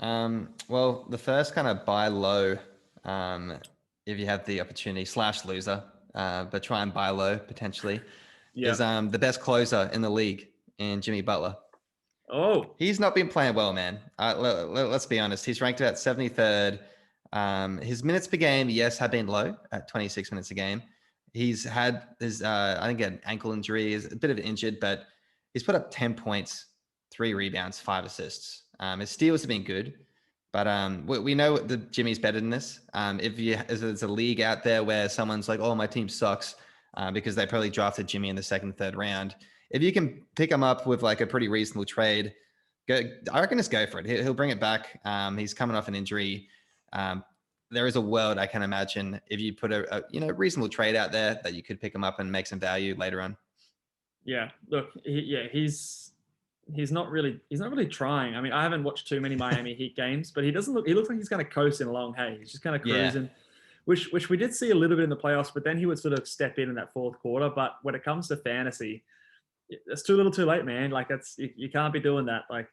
Well, the first kind of buy low, um, if you have the opportunity slash loser, but try and buy low potentially, Yeah. is the best closer in the league in Jimmy Butler. Oh, He's not been playing well, man. Let's be honest. He's ranked about 73rd. His minutes per game, yes, have been low at 26 minutes a game. He's had his, I think, an ankle injury, is a bit of injured, but he's put up 10 points, 3 rebounds, 5 assists. His steals have been good, but we know the Jimmy's better than this. If there's a league out there where someone's like, "Oh, my team sucks," because they probably drafted Jimmy in the second, third round. If you can pick him up with like a pretty reasonable trade, I reckon just go for it. He'll bring it back. He's coming off an injury. There is a world I can imagine if you put a reasonable trade out there that you could pick him up and make some value later on. yeah. Look, he's not really trying. I mean, I haven't watched too many Miami Heat games, but he looks like he's going to coast in along. Hey, he's just kind of Yeah, cruising, which we did see a little bit in the playoffs, but then he would sort of step in that fourth quarter. But when it comes to fantasy, it's too little too late, man. Like you can't be doing that. Like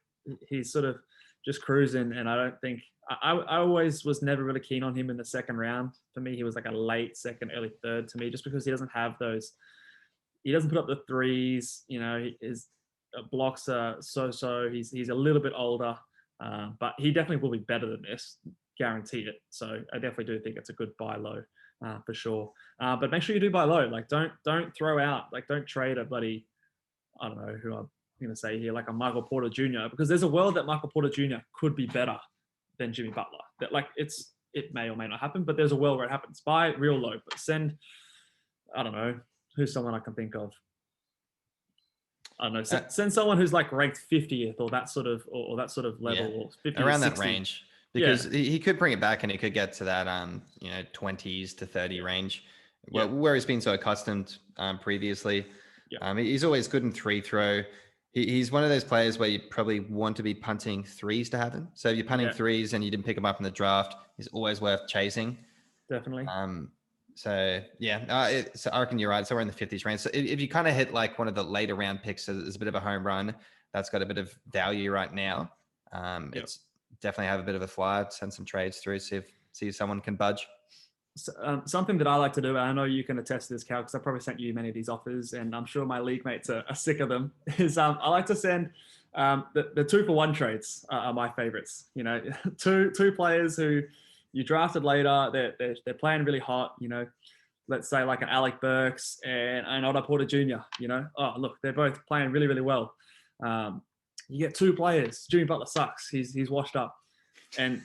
he's sort of just cruising, and I don't think I always was never really keen on him in the second round. For me, he was like a late second, early third to me, just because he doesn't have those. He doesn't put up the threes. His blocks are so. He's a little bit older, but he definitely will be better than this, guarantee it. So I definitely do think it's a good buy low for sure. But make sure you do buy low. Like don't throw out, like don't trade a bloody, I don't know who I'm going to say here, like a Michael Porter Jr. Because there's a world that Michael Porter Jr. could be better than Jimmy Butler. That it may or may not happen, but there's a world where it happens. Buy real low, but I don't know, who's someone I can think of. I don't know. Send someone who's like ranked 50th or that sort of level, yeah, or 50 to around that 60. range Yeah, because he could bring it back and he could get to that 20s to 30 range, yeah, where he's been so accustomed previously. yeah, He's always good in free throw. He's one of those players where you probably want to be punting threes to happen. So if you're punting yeah, threes and you didn't pick him up in the draft, he's always worth chasing. definitely. So yeah, so I reckon you're right. It's somewhere in the 50s range. So if you kind of hit like one of the later round picks as a bit of a home run, that's got a bit of value right now. Yep. It's definitely have a bit of a flyer, send some trades through, see if someone can budge. Something that I like to do, and I know you can attest to this, Cal, because I probably sent you many of these offers, and I'm sure my league mates are sick of them. Is I like to send the 2-for-1 trades are my favorites. Two players who you drafted later, they're playing really hot. Let's say like an Alec Burks and an Otto Porter Jr. Oh look, they're both playing really really well. You get two players. Jimmy Butler sucks. He's washed up, and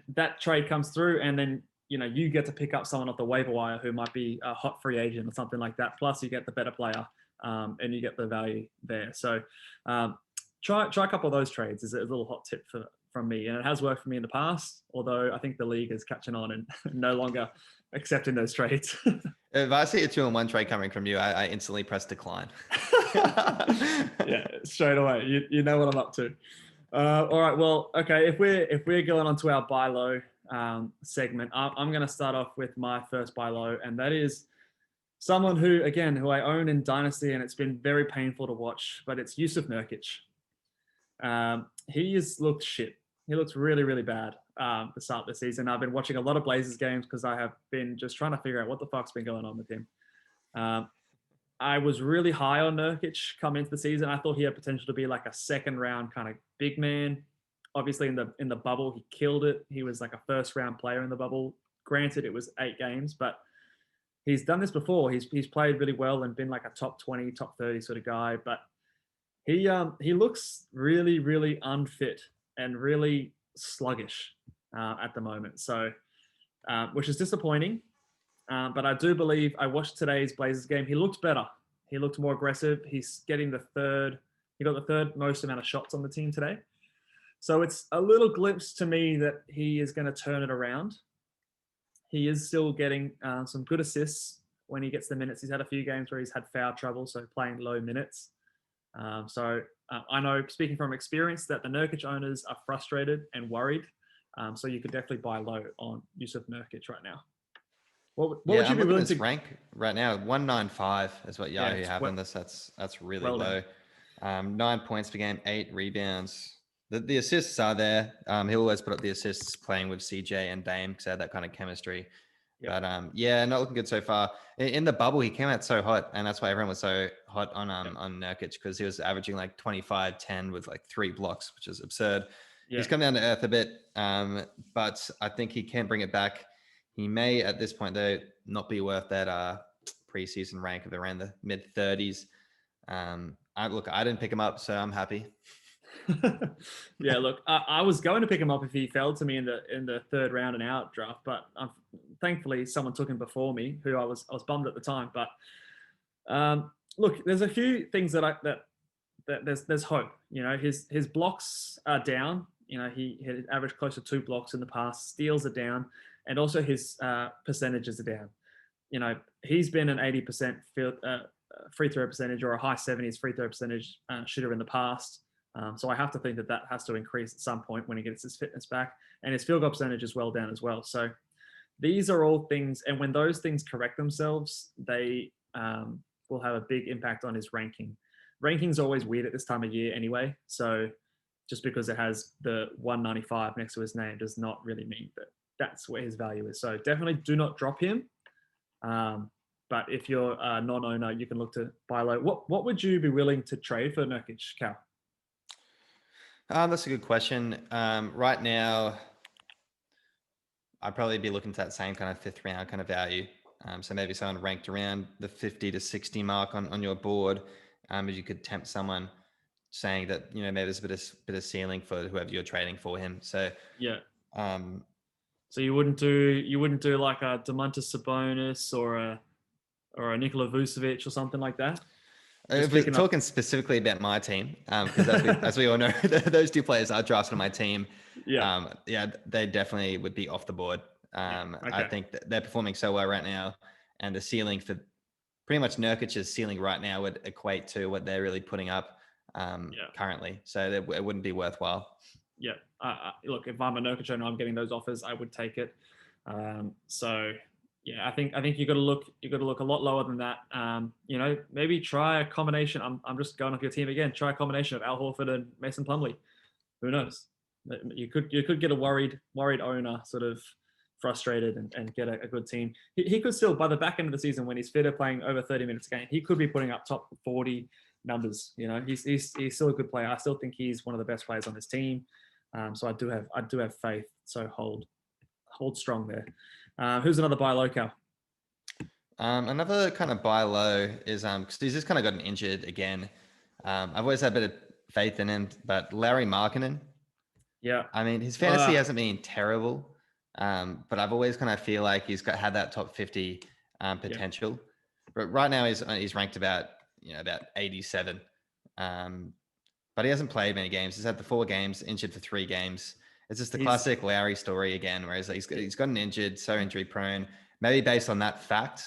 that trade comes through, and then you get to pick up someone off the waiver wire who might be a hot free agent or something like that. Plus, you get the better player, and you get the value there. So, try a couple of those trades. Is a little hot tip from me, and it has worked for me in the past. Although I think the league is catching on and no longer accepting those trades. If I see a 2-on-1 trade coming from you, I instantly press decline. Yeah, straight away. You know what I'm up to. All right. Well, okay. If we're going on to our buy low segment, I'm going to start off with my first buy low, and that is someone who I own in Dynasty, and it's been very painful to watch. But it's Yusuf Nurkic. He has looked shit. He looks really, really bad to start the season. I've been watching a lot of Blazers games because I have been just trying to figure out what the fuck's been going on with him. I was really high on Nurkic coming into the season. I thought he had potential to be like a second round kind of big man. Obviously, in the bubble, he killed it. He was like a first round player in the bubble. Granted, it was 8 games, but he's done this before. He's played really well and been like a top 20, top 30 sort of guy. But he looks really, really unfit and really sluggish at the moment. So, which is disappointing. But I do believe I watched today's Blazers game. He looked better. He looked more aggressive. He's getting the third. He got the third most amount of shots on the team today. So it's a little glimpse to me that he is going to turn it around. He is still getting some good assists when he gets the minutes. He's had a few games where he's had foul trouble, so playing low minutes. So I know, speaking from experience, that the Nurkic owners are frustrated and worried. So you could definitely buy low on Yusuf Nurkic right now. What would you I'm be looking at willing his to? rank right now. 195 is what Yeah, Yahoo it's have on this. That's really well low. done. 9 points per game, 8 rebounds. The assists are there. He'll always put up the assists playing with CJ and Dame because they had that kind of chemistry. Yep. But yeah, not looking good so far. In the bubble, he came out so hot, and that's why everyone was so hot on Nurkic, because he was averaging like 25, 10 with like 3 blocks, which is absurd. Yeah. He's come down to earth a bit, but I think he can bring it back. He may, at this point, though, not be worth that preseason rank of around the mid 30s. I didn't pick him up, so I'm happy. Yeah, look, I was going to pick him up if he fell to me in the third round and out draft, but thankfully someone took him before me, who I was bummed at the time. But look, there's a few things that there's hope. You know, his blocks are down. You know, he had averaged close to 2 blocks in the past. Steals are down, and also his percentages are down. You know, he's been an 80% free throw percentage or a high 70s free throw percentage shooter in the past. So I have to think that has to increase at some point when he gets his fitness back, and his field goal percentage is well down as well. So these are all things, and when those things correct themselves, they will have a big impact on his ranking. Ranking's always weird at this time of year anyway. So just because it has the 195 next to his name does not really mean that that's where his value is. So definitely do not drop him. But if you're a non-owner, you can look to buy low. What would you be willing to trade for Nurkic, Cal? That's a good question. Right now, I'd probably be looking to that same kind of 5th round kind of value. So maybe someone ranked around the 50 to 60 mark on your board. If you could tempt someone saying that, you know, maybe there's a bit of ceiling for whoever you're trading for him. So yeah. So you wouldn't do like a Domantas Sabonis or a Nikola Vucevic or something like that? If we're talking specifically about my team, because as we all know, those 2 players are drafted on my team. Yeah. They definitely would be off the board. Okay. I think that they're performing so well right now, and the ceiling for pretty much Nurkic's ceiling right now would equate to what they're really putting up currently. So it wouldn't be worthwhile. Yeah. Look, if I'm a Nurkic owner, I'm getting those offers, I would take it. So yeah, I think you got to look a lot lower than that. You know, maybe try a combination. I'm just going off your team again. Try a combination of Al Horford and Mason Plumlee. Who knows? You could get a worried owner sort of frustrated and get a good team. He could still, by the back end of the season, when he's fitter, playing over 30 minutes a game, he could be putting up top 40 numbers. You know, he's still a good player. I still think he's one of the best players on this team. So I do have faith. So hold strong there. Who's another buy low, Cal? Another kind of buy low is because he's just kind of gotten injured again. I've always had a bit of faith in him, but Larry Markkinen. Yeah. I mean, his fantasy hasn't been terrible, but I've always kind of feel like he's had that top 50 potential. Yeah. But right now he's ranked about 87. But he hasn't played many games. He's had the 4 games, injured for 3 games. It's just the classic Lowry story again, where he's gotten injured, so injury prone. Maybe based on that fact,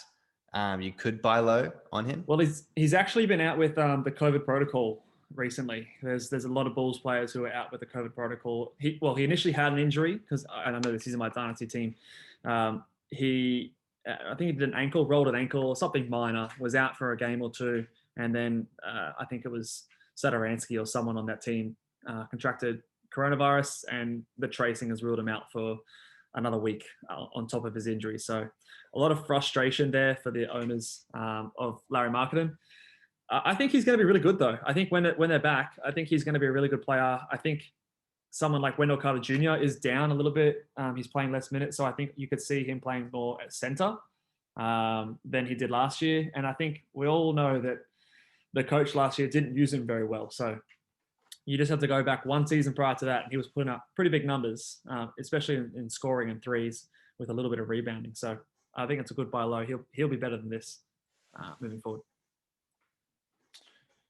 you could buy low on him. Well, he's actually been out with the COVID protocol recently. There's a lot of Bulls players who are out with the COVID protocol. He initially had an injury because I don't know this. He's in my dynasty team. I think he did rolled an ankle or something minor. Was out for a game or 2, and then I think it was Satoransky or someone on that team contracted coronavirus, and the tracing has ruled him out for another week on top of his injury. So a lot of frustration there for the owners of Larry Markkinen. I think he's going to be really good, though. I think when they're back, I think he's going to be a really good player. I think someone like Wendell Carter Jr. is down a little bit. He's playing less minutes, so I think you could see him playing more at center than he did last year. And I think we all know that the coach last year didn't use him very well. So you just have to go back one season prior to that, and he was putting up pretty big numbers, especially in scoring and threes with a little bit of rebounding. So I think it's a good buy low. He'll be better than this moving forward.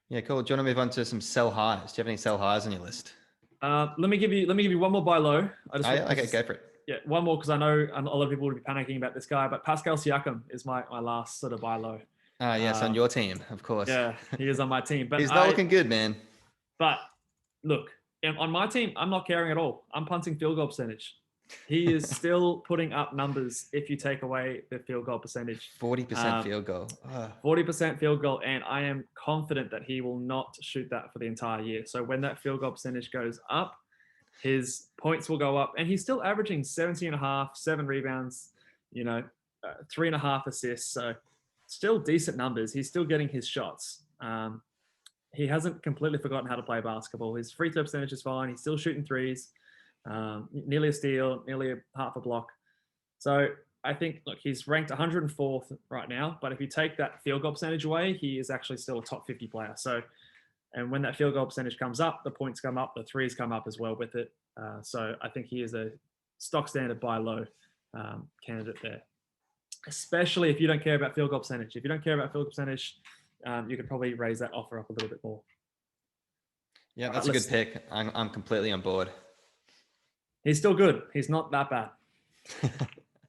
Yeah, cool. Do you want to move on to some sell highs? Do you have any sell highs on your list? Let me give you one more buy low. Okay, go for it. Yeah, one more, because I know a lot of people would be panicking about this guy, but Pascal Siakome is my last sort of buy low. Yes, on your team, of course. Yeah, he is on my team. But he's not looking good, man. But look, on my team, I'm not caring at all. I'm punting field goal percentage. He is still putting up numbers if you take away the field goal percentage. 40% field goal. 40% field goal, and I am confident that he will not shoot that for the entire year. So when that field goal percentage goes up, his points will go up, and he's still averaging 17.5, 7 rebounds, 3.5 assists. So still decent numbers. He's still getting his shots. He hasn't completely forgotten how to play basketball. His free throw percentage is fine. He's still shooting threes, nearly a steal, nearly half a block. So I think, look, he's ranked 104th right now, but if you take that field goal percentage away, he is actually still a top 50 player. So, and when that field goal percentage comes up, the points come up, the threes come up as well with it. So I think he is a stock standard buy low candidate there, especially if you don't care about field goal percentage. If you don't care about field goal percentage, you could probably raise that offer up a little bit more. Yeah, that's a good pick. I'm completely on board. He's still good. He's not that bad.